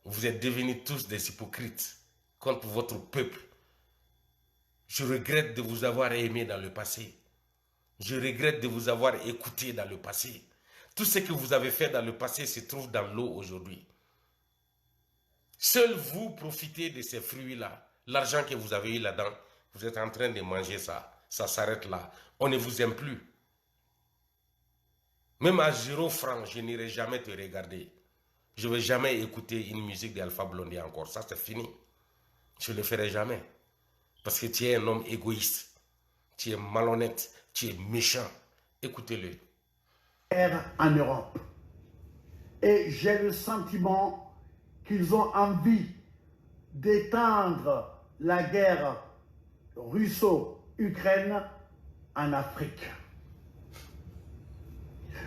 Vous êtes devenus tous des hypocrites contre votre peuple. Je regrette de vous avoir aimé dans le passé. Je regrette de vous avoir écouté dans le passé. Tout ce que vous avez fait dans le passé se trouve dans l'eau aujourd'hui. Seul vous profitez de ces fruits-là. L'argent que vous avez eu là-dedans, vous êtes en train de manger ça. Ça s'arrête là. On ne vous aime plus. Même à 0 francs, je n'irai jamais te regarder. Je ne vais jamais écouter une musique d'Alpha Blondy encore. Ça, c'est fini. Je ne le ferai jamais. Parce que tu es un homme égoïste. Tu es malhonnête. Tu es méchant. Écoutez-le. En Europe. Et j'ai le sentiment qu'ils ont envie d'étendre la guerre russo-ukraine en Afrique.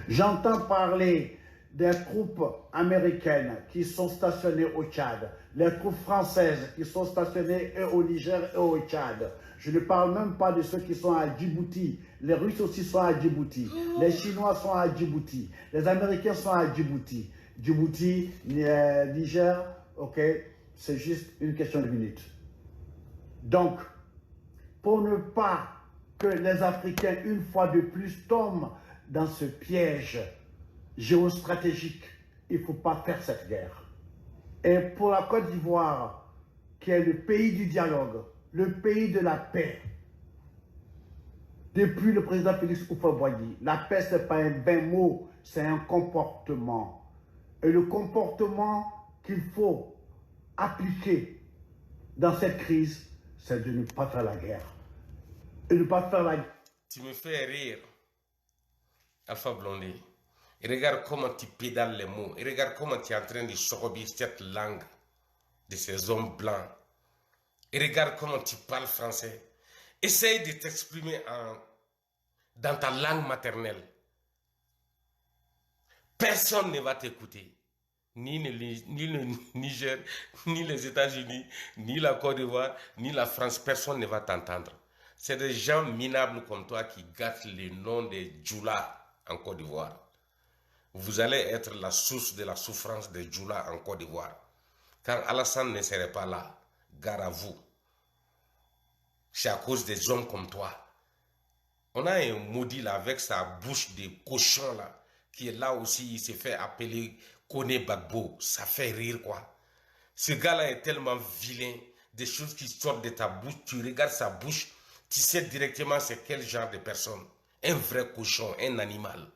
J'entends parler des troupes américaines qui sont stationnées au Tchad, les troupes françaises qui sont stationnées au Niger et au Tchad. Je ne parle même pas de ceux qui sont à Djibouti. Les Russes aussi sont à Djibouti. Les Chinois sont à Djibouti. Les Américains sont à Djibouti. Djibouti, Niger, ok, c'est juste une question de minutes. Donc, pour ne pas que les Africains, une fois de plus, tombent dans ce piège géostratégique, il ne faut pas faire cette guerre. Et pour la Côte d'Ivoire, qui est le pays du dialogue, le pays de la paix, depuis le président Félix Houphouët-Boigny, la paix, ce n'est pas un vain mot, c'est un comportement. Et le comportement qu'il faut appliquer dans cette crise, c'est de ne pas faire la guerre. Et ne pas faire la guerre. Tu me fais rire, Alpha Blondy. Et regarde comment tu pédales les mots. Et regarde comment tu es en train de sortir cette langue de ces hommes blancs. Et regarde comment tu parles français. Essaye de t'exprimer dans ta langue maternelle. Personne ne va t'écouter. Ni le Niger, ni les États-Unis, ni la Côte d'Ivoire, ni la France. Personne ne va t'entendre. C'est des gens minables comme toi qui gâtent le nom des Djoula en Côte d'Ivoire. Vous allez être la source de la souffrance des Djoula en Côte d'Ivoire. Quand Alassane ne serait pas là, gare à vous. C'est à cause des hommes comme toi. On a un maudit là avec sa bouche de cochon là, qui est là aussi, il s'est fait appeler Kone Bagbo. Ça fait rire quoi. Ce gars-là est tellement vilain, des choses qui sortent de ta bouche, tu regardes sa bouche, tu sais directement c'est quel genre de personne. Un vrai cochon, un animal.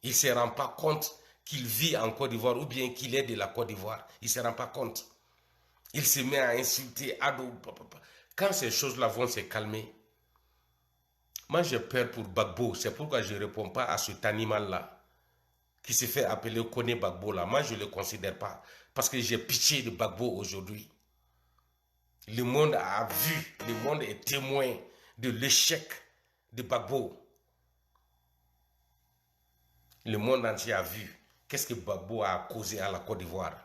Il ne se rend pas compte qu'il vit en Côte d'Ivoire ou bien qu'il est de la Côte d'Ivoire. Il ne se rend pas compte. Il se met à insulter Ado. Quand ces choses-là vont se calmer, moi j'ai peur pour Bagbo. C'est pourquoi je ne réponds pas à cet animal-là qui se fait appeler Kone Bagbo là. Moi je ne le considère pas parce que j'ai pitié de Bagbo aujourd'hui. Le monde a vu, le monde est témoin de l'échec de Bagbo. Le monde entier a vu qu'est-ce que Bagbo a causé à la Côte d'Ivoire.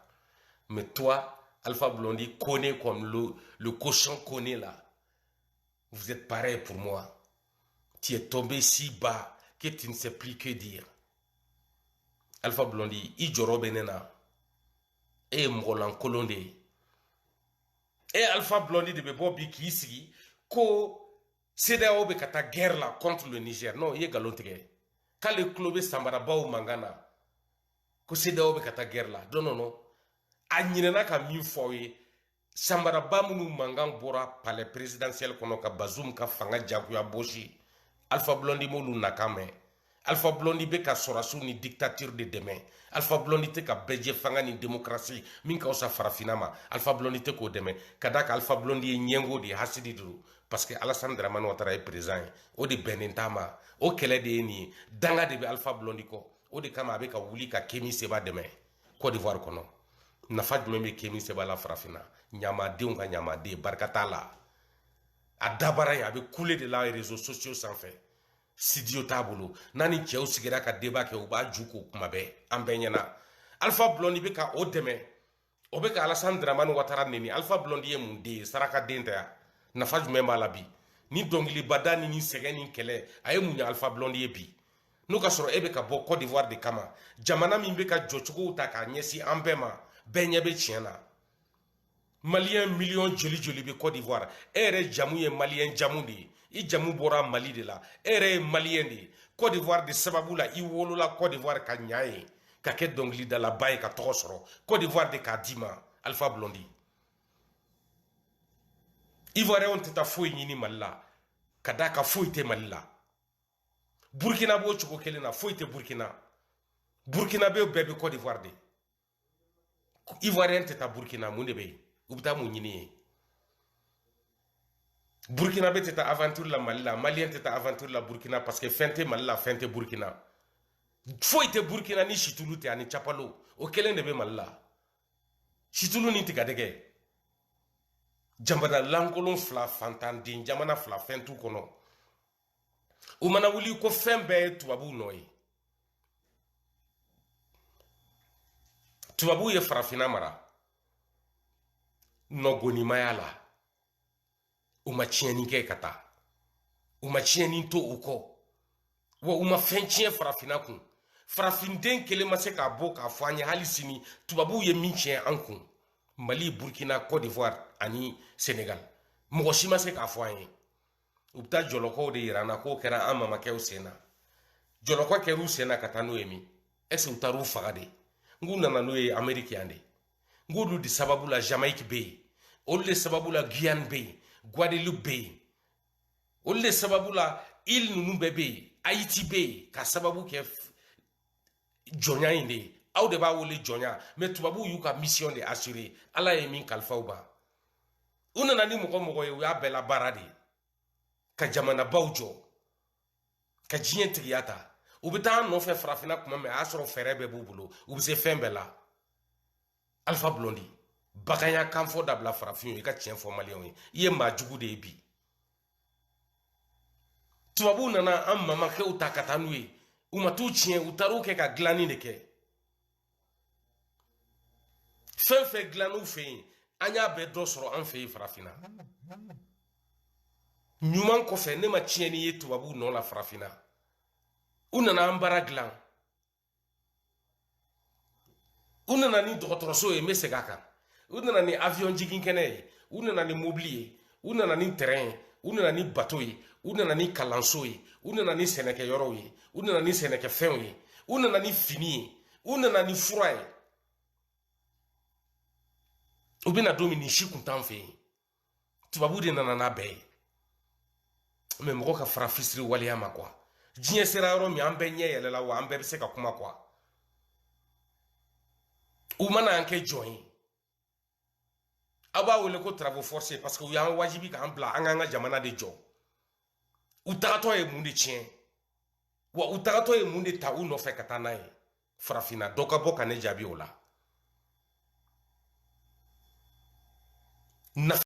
Mais toi, Alpha Blondy, connais comme le cochon connaît là. Vous êtes pareil pour moi. Tu es tombé si bas que tu ne sais plus que dire. Alpha Blondy, Ijoro Benena, et Molan Kolonde. Et Alpha Blondy de Bebobi qui ici, ko CEDEAO be kata guerre là contre le Niger. Non, il est galonté. Quand le club Sambaraba ou Mangana, ko CEDEAO be kata guerre là. Non, non, non. A ɲinɛna ka min fɔ aw ye sanbaraba minnu mankan bɔra palais présidentiel kɔnɔ ka Bazoum ka fanga jagoya bosi Alpha Blondy m'olu nakan mɛn. Alpha Blondy bɛ ka sɔrɔsiw ni dictature de dɛmɛ. Alpha Blondy tɛ ka bɛɛ jɛ fanga ni démocratie min ka fisa farafinna ma. Alpha Blondy tɛ k'o dɛmɛ ka d'a kan Alpha Blondy ye ɲɛngo de ye hasidi de don parce que Alassane Dramane Ouattara ye président ye o de bɛnnen t'a ma o kɛlɛ de ye nin ye danga de bɛ Alpha Blondy kɔ o de kama a bɛ ka wuli ka Kémi Séba dɛmɛ Côte d'Ivoire kɔnɔ. Nafa jumɛn bɛ Kémi Séba la farafinna ɲamadenw ka ɲamaden barika t'a la a dabara yen a bɛ kule de la réseaux sociaux sanfɛ studio t'a bolo n'a ni cɛw sigira ka débat kɛ u b'a ju ko kuma bɛɛ an bɛɛ ɲɛna Alpha Blondy bɛ ka o dɛmɛ o bɛ ka Alassane Dramane Ouattara neni Alpha Blondy ye mun den ye sarakaden tɛ yan nafa jumɛn b'a la bi ni dɔnkilibada ni sɛgɛn ni kɛlɛ a ye mun ɲɛ Alpha Blondy ye bi n'o ka sɔrɔ e bɛ ka bɔ Côte d'Ivoire de kama jamana min bɛ ka jɔcogow ta k'a ɲɛsin an bɛɛ ma bɛɛ ɲɛ bɛ tiɲɛ na maliyɛn miliyɔn joli bɛ Côte d'Ivoire e yɛrɛ jamu ye maliyɛn jamu de ye i jamu bɔra Mali de la e yɛrɛ ye maliyɛn de ye Côte d'Ivoire de sababu la i wolola Côte d'Ivoire ka ɲa ye ka kɛ dɔnkilidalaba ye ka tɔgɔ sɔrɔ Côte d'Ivoire de k'a d'i ma Alpha Blondy Ivoiriyɛnw tɛ taa foyi ɲini Mali la ka d'a kan foyi tɛ Mali la Burkina b'o cogo kelen na foyi tɛ Burkina bɛɛ bɛ Côte d'Ivoire de Ivoiriyɛn tɛ taa Burkina mun de bɛ yen u bɛ taa mun ɲini ye Burkina bɛ tɛ taa aventure la Mali la Maliyɛn tɛ taa aventure la Burkina parce que fɛn tɛ Mali la fɛn tɛ Burkina foyi tɛ Burkina ni situlu tɛ ani capalo o kelen de bɛ Mali la situlu ni tigadɛgɛ jamana lankolon fila fantanden jamana fila fɛn t'u kɔnɔ u mana wuli ko fɛn bɛɛ ye tubabuw nɔ ye tubabuw ye farafinna mara nɔgonimaya la u ma tiɲɛni kɛ ka taa u ma tiɲɛni to u kɔ wa u ma fɛn tiɲɛ farafinna kun farafinden kelen ma se k'a bɔ k'a fɔ an ye hali sini tubabuw ye min tiɲɛ an kun Mali Burkina Côte d'Ivoire ani Sénégal mɔgɔ si ma se k'a fɔ an ye u bɛ taa jɔlɔkɔw de yira an na k'o kɛra an mamakɛw sen na jɔlɔkɔ kɛra u sen na ka taa n'o ye min est-ce que u taara u faga de n k'u nana n'o ye Amérique yan de n k'olu de sababu la Jamaïque bɛ yen olu de sababu la Guyane bɛ yen Guadeloupe bɛ yen olu de sababu la île ninnu bɛɛ bɛ yen Haïti bɛ yen ka sababu kɛ jɔnya in de ye aw de b'a wele jɔnya mais tubabuw y'u ka mission de assurer Ala ye min kalifa u ma u nana ni mɔgɔ ye u y'a bɛɛ la baara de ka jamanabaw jɔ ka diɲɛ tigiya ta u bɛ taa nɔfɛ farafinna kuma mɛ a y'a sɔrɔ fɛɛrɛ bɛɛ b'u bolo u bɛ se fɛn bɛɛ la Alpha Blondy baganya kan fɔ dabila farafin ye i ka tiɲɛ fɔ maliyɛnw ye i ye maa jugu de ye bi tubabuw nana an mamakɛw ta ka taa n'u ye u ma t'u tiɲɛ u taar'u kɛ ka dilanni de kɛ fɛn fɛn dilann'u fɛ yen an y'a bɛɛ dɔ sɔrɔ an fɛ yen farafinna ɲuman kɔfɛ ne ma tiɲɛni ye tubabuw nɔ la farafinna u nana an baara dilan u nana ni dɔgɔtɔrɔso ye n bɛ segin a kan u nana ni avion jiginkɛnɛ ye u nana ni mobili ye u nana ni terrain ye u nana ni bateau ye u nana ni kalanso ye u nana ni sɛnɛkɛyɔrɔw ye u nana ni sɛnɛkɛfɛnw ye u nana ni fini ye u nana ni fura ye u bɛna don min nin si kun t'an fɛ yen tubabuw de nana n'a bɛɛ ye mais mɔgɔ ka fara fisiri waleya ma quoi diɲɛ sera yɔrɔ min an bɛɛ ɲɛ yɛlɛla wa an bɛɛ bɛ se ka kuma quoi u mana an kɛ jɔn ye aw b'a wele ko travaux forcés parce que u y'an wajibi k'an bila an k'an ka jamana de jɔ u tagatɔ ye mun de tiɲɛ wa u tagatɔ ye mun de ta u nɔfɛ ka taa n'a ye farafinna dɔ ka bɔ ka ne jaabi o la